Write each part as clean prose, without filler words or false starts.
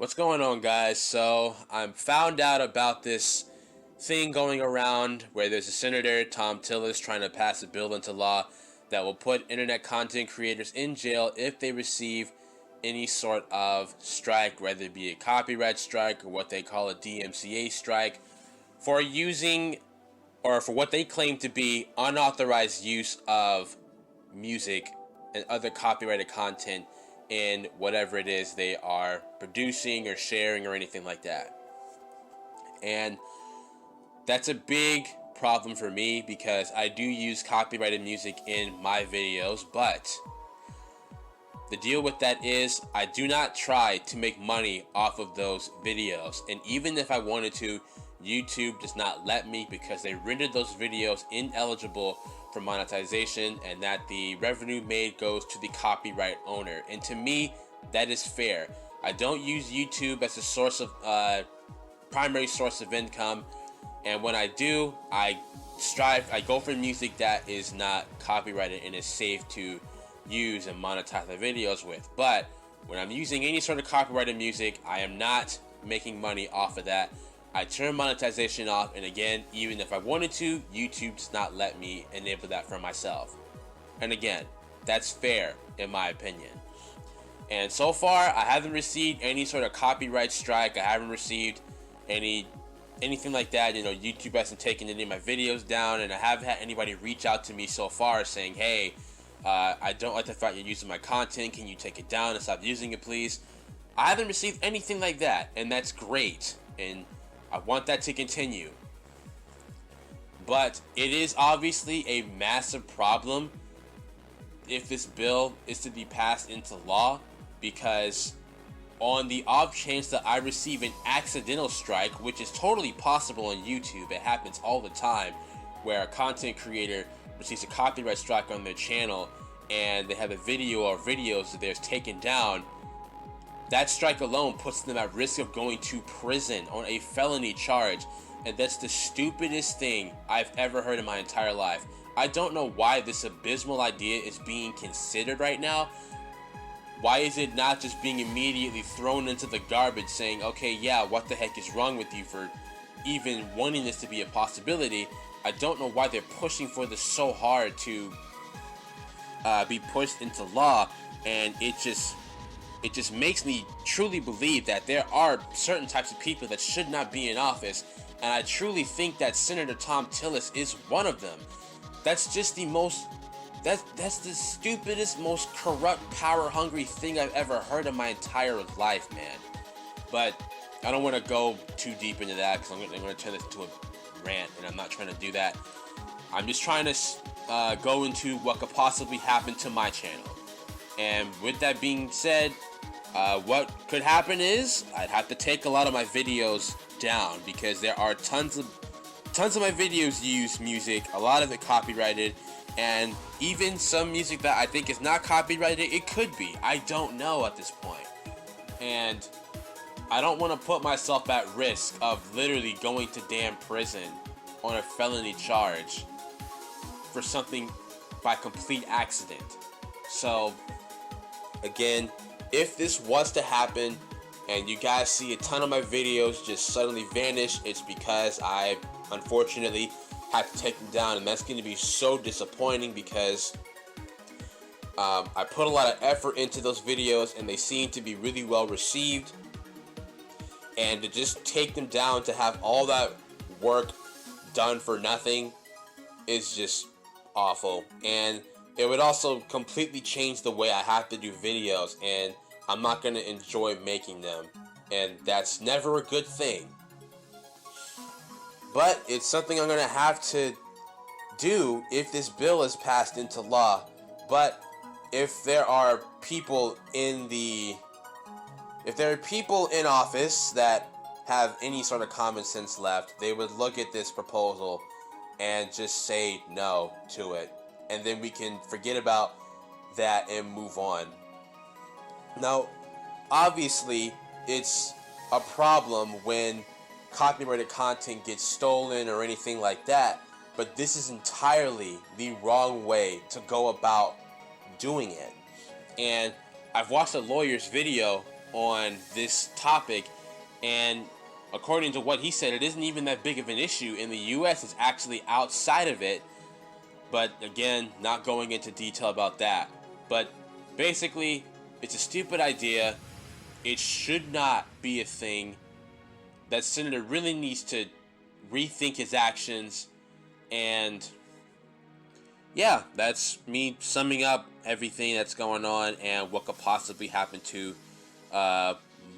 What's going on, guys? So I'm found out about this thing going around where there's a senator, Tom Tillis, trying to pass a bill into law that will put internet content creators in jail if they receive any sort of strike, whether it be a copyright strike or what they call a DMCA strike, for using or for what they claim to be unauthorized use of music and other copyrighted content in whatever it is they are producing or sharing or anything like that. And that's a big problem for me because I do use copyrighted music in my videos, but the deal with that is I do not try to make money off of those videos. And even if I wanted to, YouTube does not let me because they rendered those videos ineligible for monetization, and that the revenue made goes to the copyright owner. And to me, that is fair. I don't use YouTube as a source of primary source of income, and when I do, I go for music that is not copyrighted and is safe to use and monetize the videos with. But when I'm using any sort of copyrighted music, I am not making money off of that. I turn monetization off, and again, even if I wanted to, YouTube does not let me enable that for myself. And again, that's fair in my opinion. And so far, I haven't received any sort of copyright strike. I haven't received anything like that. You know, YouTube hasn't taken any of my videos down, and I haven't had anybody reach out to me so far saying, hey, I don't like the fact you're using my content. Can you take it down and stop using it, please? I haven't received anything like that, and that's great. And I want that to continue. But it is obviously a massive problem if this bill is to be passed into law, because on the off chance that I receive an accidental strike, which is totally possible on YouTube, it happens all the time, where a content creator receives a copyright strike on their channel and they have a video or videos of theirs taken down. That strike alone puts them at risk of going to prison on a felony charge, and that's the stupidest thing I've ever heard in my entire life. I don't know why this abysmal idea is being considered right now. Why is it not just being immediately thrown into the garbage saying, okay, yeah, what the heck is wrong with you for even wanting this to be a possibility? I don't know why they're pushing for this so hard to be pushed into law, and it just makes me truly believe that there are certain types of people that should not be in office, and I truly think that Senator Tom Tillis is one of them. That's just the most, that's the stupidest, most corrupt, power-hungry thing I've ever heard in my entire life, man. But I don't want to go too deep into that because I'm going to turn this into a rant, and I'm not trying to do that. I'm just trying to go into what could possibly happen to my channel. And with that being said, what could happen is I'd have to take a lot of my videos down because there are tons of my videos use music, a lot of it copyrighted, and even some music that I think is not copyrighted, it could be. I don't know at this point. And I don't want to put myself at risk of literally going to damn prison on a felony charge for something by complete accident. So again, if this was to happen and you guys see a ton of my videos just suddenly vanish, it's because I unfortunately have to take them down, and that's going to be so disappointing because I put a lot of effort into those videos and they seem to be really well received, and to just take them down, to have all that work done for nothing, is just awful. And it would also completely change the way I have to do videos, and I'm not going to enjoy making them, and that's never a good thing. But it's something I'm going to have to do if this bill is passed into law. But if there are people in office that have any sort of common sense left, they would look at this proposal and just say no to it. And then we can forget about that and move on. Now, obviously, it's a problem when copyrighted content gets stolen or anything like that, but this is entirely the wrong way to go about doing it. And I've watched a lawyer's video on this topic, and according to what he said, it isn't even that big of an issue in the US. It's actually outside of it, but again, not going into detail about that. But basically, it's a stupid idea. It should not be a thing. That senator really needs to rethink his actions. And yeah, that's me summing up everything that's going on and what could possibly happen to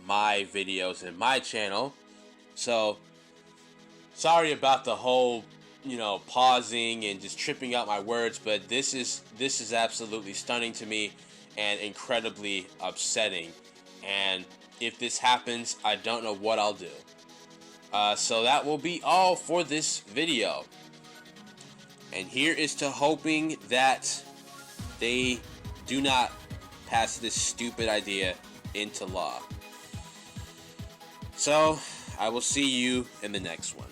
my videos and my channel. So sorry about the whole, pausing and just tripping out my words, but this is absolutely stunning to me and incredibly upsetting. And if this happens, I don't know what I'll do. So that will be all for this video. And here is to hoping that they do not pass this stupid idea into law. So I will see you in the next one.